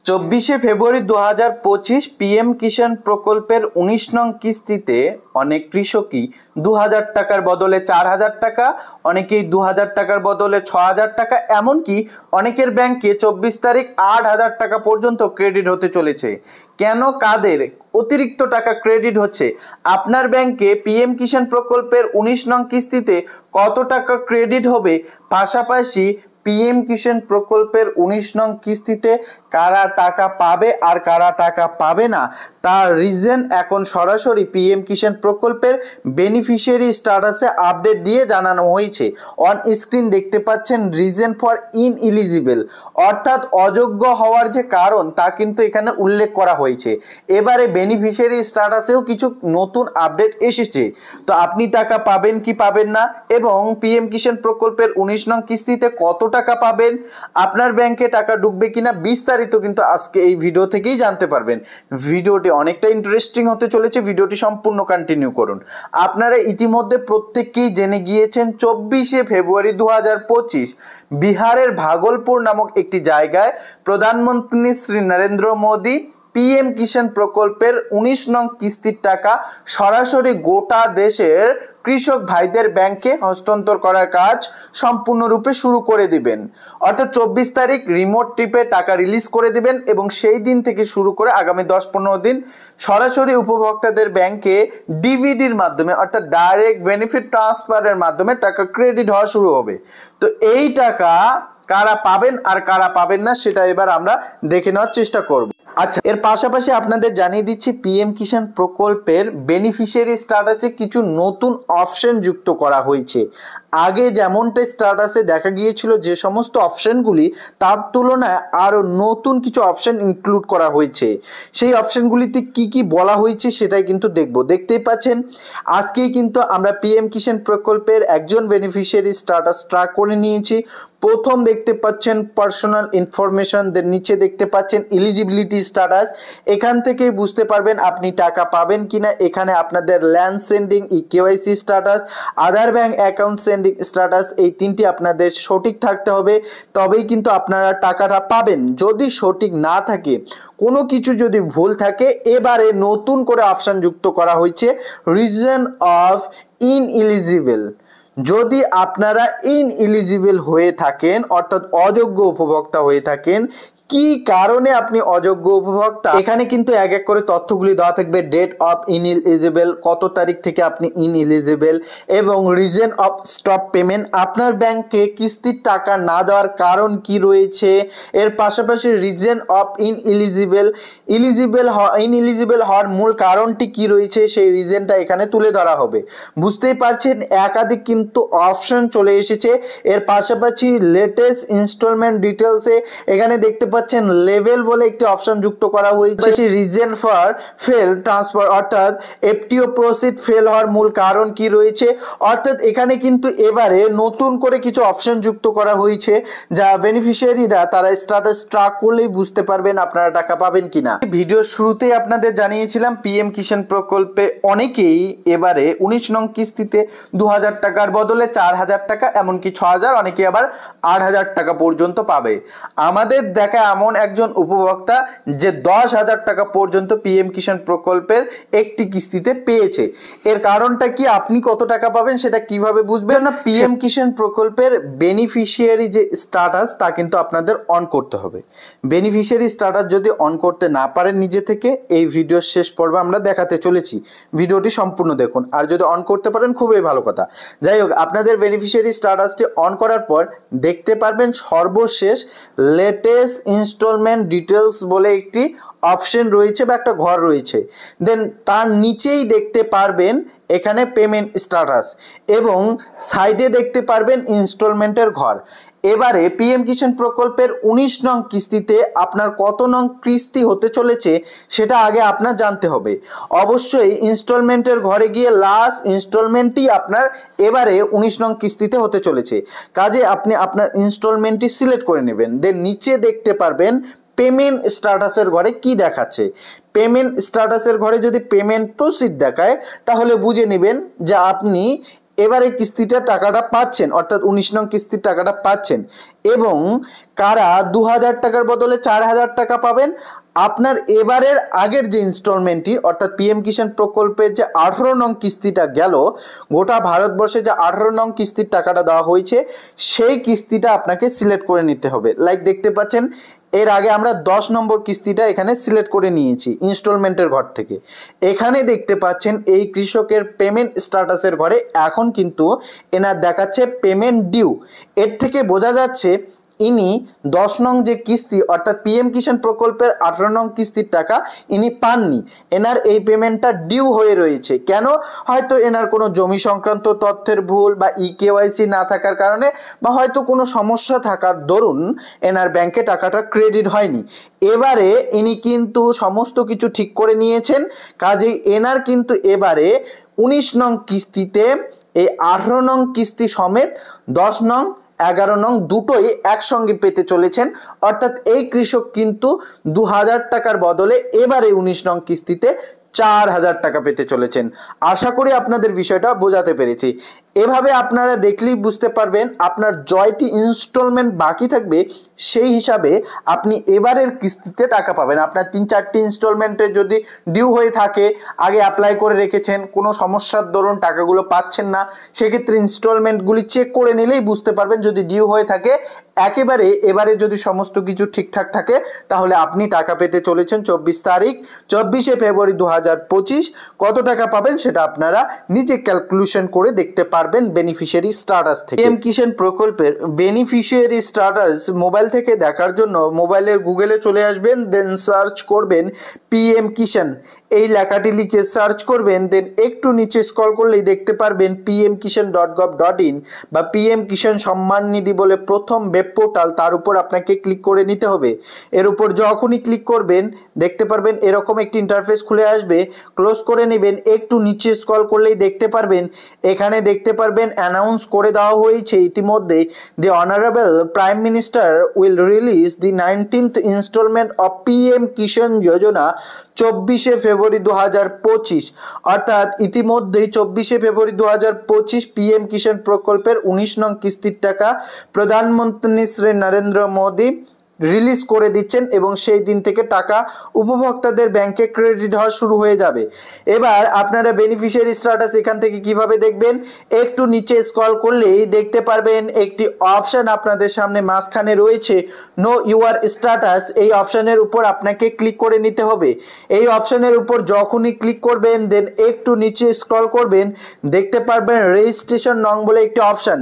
24 ফেব্রুয়ারি 2025 PM কিষাণ প্রকল্পের 19 নং কিস্তিতে অনেক কৃষকই 2000 টাকার বদলে 4000 টাকা, অনেকেই 2000 টাকার বদলে 6000 টাকা, এমনকি অনেকের ব্যাংকে 24 তারিখ 8000 টাকা পর্যন্ত ক্রেডিট হতে চলেছে। কেন, কাদের অতিরিক্ত টাকা ক্রেডিট হচ্ছে, আপনার ব্যাংকে পিএম কিষাণ প্রকল্পের 19 নং কিস্তিতে কত টাকা ক্রেডিট হবে, পাশাপাশি পিএম কিষাণ প্রকল্পের 19 নং কিস্তিতে কারা টাকা পাবে আর কারা টাকা পাবে না তার রিজন এখন সরাসরি পিএম কিষাণ প্রকল্পের বেনিফিশিয়ারি স্ট্যাটাসে আপডেট দিয়ে জানানো হয়েছে। অন স্ক্রিন দেখতে পাচ্ছেন রিজন ফর ইনএলিজিবল, অর্থাৎ অযোগ্য হওয়ার যে কারণ তা কিন্তু এখানে উল্লেখ করা হয়েছে। এবারে বেনিফিশিয়ারি স্ট্যাটাসেও কিছু নতুন আপডেট এসেছে, তো আপনি টাকা পাবেন কি পাবেন না এবং পিএম কিষাণ প্রকল্পের 19 নং কিস্তিতে কত টাকা পাবেন, আপনার ব্যাংকে টাকা ঢুকবে কিনা বিস্তারিত কিন্তু আজকে এই ভিডিও থেকেই জানতে পারবেন। ভিডিওটি অনেকটা ইন্টারেস্টিং হতে চলেছে, ভিডিওটি সম্পূর্ণ কন্টিনিউ করুন। আপনারা ইতিমধ্যে প্রত্যেককেই জেনে গিয়েছেন 24 ফেব্রুয়ারি 2025 বিহারের ভাগলপুর নামক একটি জায়গায় প্রধানমন্ত্রী শ্রী নরেন্দ্র মোদী পিএম কিষাণ প্রকল্পের 19 নং কিস্তির টাকা সরাসরি গোটা দেশের কৃষক ভাইদের ব্যাংকে হস্তান্তর করার কাজ সম্পূর্ণরূপে শুরু করে দিবেন। অর্থাৎ 24 তারিখ রিমোট টিপে টাকা রিলিজ করে দিবেন এবং সেই দিন থেকে শুরু করে আগামী 10-15 দিন সরাসরি উপভোক্তাদের ব্যাংকে ডিভিডির মাধ্যমে অর্থাৎ ডাইরেক্ট বেনিফিট ট্রান্সফারের মাধ্যমে টাকা ক্রেডিট হওয়া শুরু হবে। তো এই টাকা কারা পাবেন আর কারা পাবেন না সেটা এবার আমরা দেখে নেওয়ার চেষ্টা করব। আচ্ছা, এর পাশাপাশি আপনাদের জানিয়ে দিচ্ছি পিএম কিষাণ প্রকল্পের বেনিফিশিয়ারি স্ট্যাটাসে কিছু নতুন অপশন যুক্ত করা হয়েছে। আগে যেমনটা স্ট্যাটাসে দেখা গিয়েছিল যে সমস্ত অপশনগুলি, তার তুলনায় আরও নতুন কিছু অপশন ইনক্লুড করা হয়েছে। সেই অপশনগুলিতে কি কি বলা হয়েছে সেটাই কিন্তু দেখতেই পাচ্ছেন। আজকেই কিন্তু আমরা পিএম কিষাণ প্রকল্পের একজন বেনিফিশিয়ারি স্ট্যাটাস ট্র্যাক করে নিয়েছি। প্রথম দেখতে পাচ্ছেন পার্সোনাল ইনফরমেশন, নিচে দেখতে পাচ্ছেন এলিজিবিলিটি স্ট্যাটাস। এখান থেকেই বুঝতে পারবেন আপনি টাকা পাবেন কিনা। এখানে আপনাদের ল্যান্ড সেন্ডিং, কেওয়াইসি স্ট্যাটাস, আধার ব্যাংক অ্যাকাউন্ট সেন্ডিং স্ট্যাটাস, এই তিনটি আপনাদের সঠিক থাকতে হবে, তবেই কিন্তু আপনারা টাকাটা পাবেন। যদি সঠিক না থাকে, কোনো কিছু যদি ভুল থাকে, এবারে নতুন করে অপশন যুক্ত করা হয়েছে রিজন অফ ইনএলিজিবল। যদি আপনারা ইনএলিজিবল হয়ে থাকেন অর্থাৎ অযোগ্য উপভোক্তা হয়ে থাকেন, কি কারণে আপনি অযোগ্য উপভোক্তা, এখানে কিন্তু এক এক করে তথ্যগুলি দেওয়া থাকবে। ডেট অফ ইনএলিজিবল, কত তারিখ থেকে আপনি ইনএলিজিবল, এবং রিজন অফ স্টপ পেমেন্ট, আপনার ব্যাংকে কিস্তির টাকা না দেওয়ার কারণ কি রয়েছে। এর পাশাপাশি রিজন অফ ইনএলিজিবল হওয়ার মূল কারণটি কি রয়েছে, সেই রিজনটা এখানে তুলে ধরা হবে। বুঝতেই পারছেন একাধিক কিন্তু অপশন চলে এসেছে। এর পাশাপাশি লেটেস্ট ইনস্টলমেন্ট ডিটেলসে এখানে দেখতে পাচ্ছেন লেভেল বলে একটি অপশন যুক্ত করা হয়েছে। রিজন ফর ফেল ট্রান্সফার অর্থাৎ এফটিও প্রসিড ফেল হওয়ার মূল কারণ কি রয়েছে। অর্থাৎ এখানে কিন্তু এবারে নতুন করে কিছু অপশন যুক্ত করা হয়েছে, যা বেনিফিশিয়ারিরা তারা স্ট্যাটাস ট্র্যাক করলেই বুঝতে পারবেন আপনারা টাকা পাবেন কিনা। ভিডিওর শুরুতেই আপনাদের জানিয়েছিলাম পিএম কিষাণ প্রকল্পে অনেকেই এবারে 19 নং কিস্তিতে 2000 টাকার বদলে 4000 টাকা, এমনকি 6000, অনেকে আবার 8000 টাকা পর্যন্ত পাবে। আমাদের দেখা এমন একজন উপভোক্তা যে 10,000 টাকা পর্যন্ত পিএম কিষাণ প্রকল্পের একটি কিস্তিতে পেয়েছে। এর কারণটা কি, আপনি কত টাকা পাবেন সেটা কিভাবে বুঝবেন না, পিএম কিষাণ প্রকল্পের বেনিফিশিয়ারি যে স্ট্যাটাস তা কিন্তু আপনাদের অন করতে হবে। বেনিফিশিয়ারি স্ট্যাটাস যদি অন করতে না পারেন নিজে থেকে, এই ভিডিওর শেষ পর্বে আমরা দেখাতে চলেছি, ভিডিওটি সম্পূর্ণ দেখুন। আর যদি অন করতে পারেন খুবই ভালো কথা। যাই হোক, আপনাদের বেনিফিশিয়ারি স্ট্যাটাসটি অন করার পর দেখতে পারবেন সর্বশেষ লেটেস্ট ইনস্টলমেন্ট ডিটেলস বলে একটি অপশন রয়েছে বা একটা ঘর রয়েছে। দেন তার নিচেই দেখতে পারবেন এখানে পেমেন্ট স্ট্যাটাস এবং সাইডে দেখতে পারবেন ইনস্টলমেন্টের ঘর। এবারে পিএম কিষাণ প্রকল্পের 19 নং কিস্তিতে আপনার কত নং কিস্তি হতে চলেছে সেটা আগে আপনার জানতে হবে। অবশ্যই ইনস্টলমেন্টের ঘরে গিয়ে লাস্ট ইনস্টলমেন্টই আপনার এবারে 19 নং কিস্তিতে হতে চলেছে, কাজে আপনি আপনার ইনস্টলমেন্টটি সিলেক্ট করে নেবেন। দেন নিচে দেখতে পারবেন পেমেন্ট স্ট্যাটাসের ঘরে কি দেখাচ্ছে। পেমেন্ট স্ট্যাটাসের ঘরে যদি পেমেন্ট প্রসিড দেখায় তাহলে বুঝে নেবেন যে আপনি এবারে কিস্তিটা টাকাটা পাচ্ছেন, অর্থাৎ 19 নং কিস্তির টাকাটা পাচ্ছেন। এবং কারা 2000 টাকার বদলে 4000 টাকা পাবেন? আপনার এবারের আগের যে ইনস্টলমেন্টটি অর্থাৎ পিএম কিষাণ প্রকল্পের যে 18 নং কিস্তিটা গেল, গোটা ভারতবর্ষে যে 18 নং কিস্তির টাকাটা দেওয়া হয়েছে সেই কিস্তিটা আপনাকে সিলেক্ট করে নিতে হবে। লাইক দেখতে পাচ্ছেন এর আগে আমরা 10 নম্বর কিস্তিটা এখানে সিলেক্ট করে নিয়েছি ইনস্টলমেন্টের ঘর থেকে। এখানে দেখতে পাচ্ছেন এই কৃষকের পেমেন্ট স্ট্যাটাসের ঘরে এখন কিন্তু এনার দেখাচ্ছে পেমেন্ট ডিউ। এর থেকে বোঝা যাচ্ছে ইনি 10 নং যে কিস্তি অর্থাৎ পিএম কিষাণ প্রকল্পের 18 নং কিস্তির টাকা ইনি পাননি, এনার এই পেমেন্টটা ডিউ হয়ে রয়েছে। কেন? হয়তো এনার কোনো জমি সংক্রান্ত তথ্যের ভুল বা ইকেওয়াইসি না থাকার কারণে বা হয়তো কোনো সমস্যা থাকার দরুন এনার ব্যাংকে টাকাটা ক্রেডিট হয়নি। এবারে ইনি কিন্তু সমস্ত কিছু ঠিক করে নিয়েছেন, কাজেই এনার কিন্তু এবারে 19 নং কিস্তিতে এই 18 নং কিস্তি সমেত 10 নং 11 নং দুটোই একসঙ্গে পেতে চলেছেন। অর্থাৎ এই কৃষক কিন্তু 2000 টাকার বদলে এবারে 19 নং কিস্তিতে 4000 টাকা পেতে চলেছেন। আশা করি আপনাদের বিষয়টা বোঝাতে পেরেছি। এভাবে আপনারা দেখলেই বুঝতে পারবেন আপনার জয়টি ইনস্টলমেন্ট বাকি থাকবে সেই হিসাবে আপনি এবারের কিস্তিতে টাকা পাবেন। আপনার 3-4টি ইনস্টলমেন্টে যদি ডিউ হয়ে থাকে, আগে অ্যাপ্লাই করে রেখেছেন, কোনো সমস্যার দরুন টাকাগুলো পাচ্ছেন না, সেক্ষেত্রে ইনস্টলমেন্টগুলি চেক করে নিলেই বুঝতে পারবেন যদি ডিউ হয়ে থাকে একেবারে এবারে যদি সমস্ত কিছু ঠিকঠাক থাকে তাহলে আপনি টাকা পেতে চলেছেন 24 তারিখ 24শে ফেব্রুয়ারি 2025। কত টাকা পাবেন সেটা আপনারা নিজে ক্যালকুলেশন করে দেখতে পারবেন বেনিফিশিয়ারি স্ট্যাটাস থেকে। পিএম কিষাণ প্রকল্পের বেনিফিশিয়ারি স্ট্যাটাস মোবাইল থেকে দেখার জন্য মোবাইলের গুগলে চলে আসবেন, দেন সার্চ করবেন পিএম কিষাণ, এই লেখাটি লিখে সার্চ করবেন, দেন একটু নিচে স্ক্রল করলেই দেখতে পারবেন pmkishan.gov.in বা পিএম কিষাণ সম্মান নিধি বলে প্রথম ওয়েব পোর্টাল, তার উপর আপনাকে ক্লিক করে নিতে হবে। এর উপর যখনই ক্লিক করবেন দেখতে পারবেন এরকম একটি ইন্টারফেস খুলে আসবে, ক্লোজ করে নেবেন। একটু নিচে স্ক্রল করলেই দেখতে পারবেন এখানে দেখতে পারবেন অ্যানাউন্স করে দেওয়া হয়েছে ইতিমধ্যে, the honourable prime minister will release the 19th instalment of PM Kisan Yojana 24শে ফেব্রুয়ারি 2025। অর্থাৎ ইতিমধ্যেই 24শে ফেব্রুয়ারি 2025 পিএম কিষাণ প্রকল্পের 19 নং কিস্তির টাকা প্রধানমন্ত্রী শ্রী নরেন্দ্র মোদী রিলিজ করে দিচ্ছেন এবং সেই দিন থেকে টাকা উপভোক্তাদের ব্যাংকে ক্রেডিট হওয়া শুরু হয়ে যাবে। এবার আপনারা বেনিফিশিয়ারি স্ট্যাটাস এখান থেকে কিভাবে দেখবেন, একটু নিচে স্ক্রল করলেই দেখতে পারবেন একটি অপশন আপনাদের সামনে মাঝখানে রয়েছে নো ইউর স্ট্যাটাস। এই অপশনের উপর আপনাকে ক্লিক করে নিতে হবে। এই অপশনের উপর যখনই ক্লিক করবেন দেন একটু নিচে স্ক্রল করবেন দেখতে পারবেন রেজিস্ট্রেশন নং বলে একটি অপশন।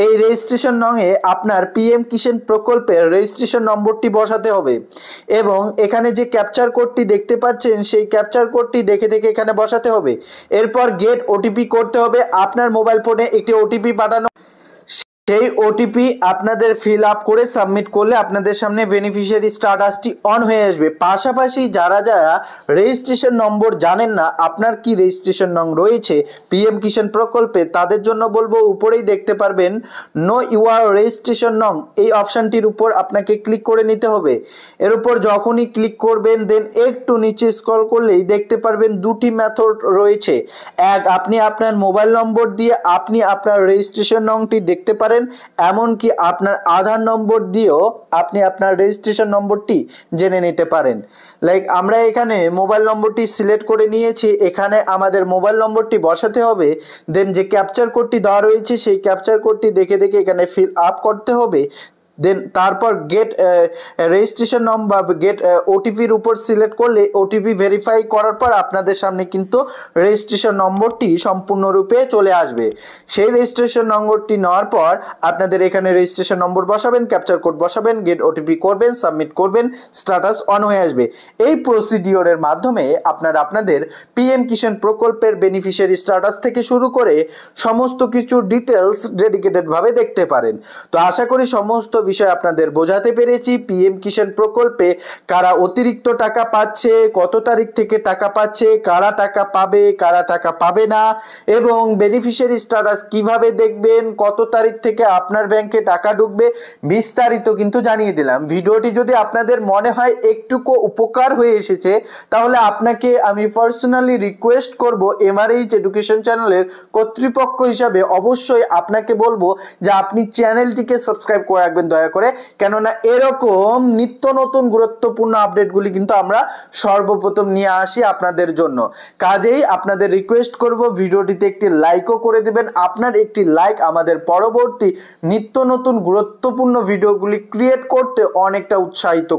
এই রেজিস্ট্রেশন নংয়ে আপনার পিএম কিষাণ প্রকল্পের রেজিস্ট্রেশন নম্বরটি বসাতে হবে এবং এখানে যে ক্যাপচার কোডটি দেখতে পাচ্ছেন সেই ক্যাপচার কোডটি দেখে দেখে এখানে বসাতে হবে। এরপর গেট ওটিপি করতে হবে। আপনার মোবাইল ফোনে একটি ওটিপি পাঠানো, সেই ওটিপি আপনাদের ফিল আপ করে সাবমিট করলে আপনাদের সামনে বেনিফিশিয়ারি স্ট্যাটাসটি অন হয়ে আসবে। পাশাপাশি যারা যারা রেজিস্ট্রেশন নম্বর জানেন না আপনার কি রেজিস্ট্রেশন নং রয়েছে পিএম কিষাণ প্রকল্পে, তাদের জন্য বলবো উপরেই দেখতে পারবেন নো ইউর রেজিস্ট্রেশন নং, এই অপশানটির উপর আপনাকে ক্লিক করে নিতে হবে। এর উপর যখনই ক্লিক করবেন দেন একটু নিচে স্ক্রল করলেই দেখতে পারবেন দুটি মেথড রয়েছে। এক, আপনি আপনার মোবাইল নম্বর দিয়ে আপনি আপনার রেজিস্ট্রেশন নংটি দেখতে পারেন, এমনকি আপনার আধার নম্বর দিয়েও আপনি আপনার রেজিস্ট্রেশন নম্বরটি জেনে নিতে পারেন। লাইক আমরা এখানে মোবাইল নম্বরটি সিলেক্ট করে নিয়েছি, এখানে আমাদের মোবাইল নম্বরটি বসাতে হবে, দেন যে ক্যাপচার কোডটি দেওয়া রয়েছে সেই ক্যাপচার কোডটি দেখে দেখে এখানে ফিল আপ করতে হবে। দেন তারপর গেট রেজিস্ট্রেশন নম্বর গেট ওটিপির উপর সিলেক্ট করলে ওটিপি ভেরিফাই করার পর আপনাদের সামনে কিন্তু রেজিস্ট্রেশন নম্বরটি সম্পূর্ণরূপে চলে আসবে। সেই রেজিস্ট্রেশন নম্বরটি নেওয়ার পর আপনাদের এখানে রেজিস্ট্রেশন নম্বর বসাবেন, ক্যাপচার কোড বসাবেন, গেট ওটিপি করবেন, সাবমিট করবেন, স্ট্যাটাস অন হয়ে আসবে। এই প্রসিডিওরের মাধ্যমে আপনারা আপনাদের পিএম কিষাণ প্রকল্পের বেনিফিশিয়ারি স্ট্যাটাস থেকে শুরু করে সমস্ত কিছু ডিটেলস ডেডিকেটেডভাবে দেখতে পারেন। তো আশা করি সমস্ত বিষয় আপনাদের বোঝাতে পেরেছি। পিএম কিষাণ প্রকল্পে কারা অতিরিক্ত টাকা পাচ্ছে, কত তারিখ থেকে টাকা পাচ্ছে, কারা টাকা পাবে, কারা টাকা পাবে না, এবং বেনিফিশিয়ারি স্ট্যাটাস কিভাবে দেখবেন, কত তারিখ থেকে আপনার ব্যাংকে টাকা ঢুকবে, বিস্তারিত কিন্তু জানিয়ে দিলাম। ভিডিওটি যদি আপনাদের মনে হয় একটুকু উপকার হয়ে এসেছে তাহলে আপনাকে আমি পার্সোনালি রিকোয়েস্ট করব এমআরএইচ এডুকেশন চ্যানেলের কর্তৃপক্ষ হিসাবে অবশ্যই আপনাকে বলবো যে আপনি চ্যানেলটিকে সাবস্ক্রাইব করে রাখবেন দয়া করে, কেননা এরকম নিত্য নতুন গুরুত্বপূর্ণ আপডেটগুলি কিন্তু আমরা সর্বপ্রথম নিয়ে আসি আপনাদের জন্য। কাজেই আপনাদের রিকোয়েস্ট করব ভিডিওটিতে একটি লাইকও করে দিবেন। আপনার একটি লাইক আমাদের পরবর্তী নিত্য নতুন গুরুত্বপূর্ণ ভিডিওগুলি ক্রিয়েট করতে অনেকটা উৎসাহিত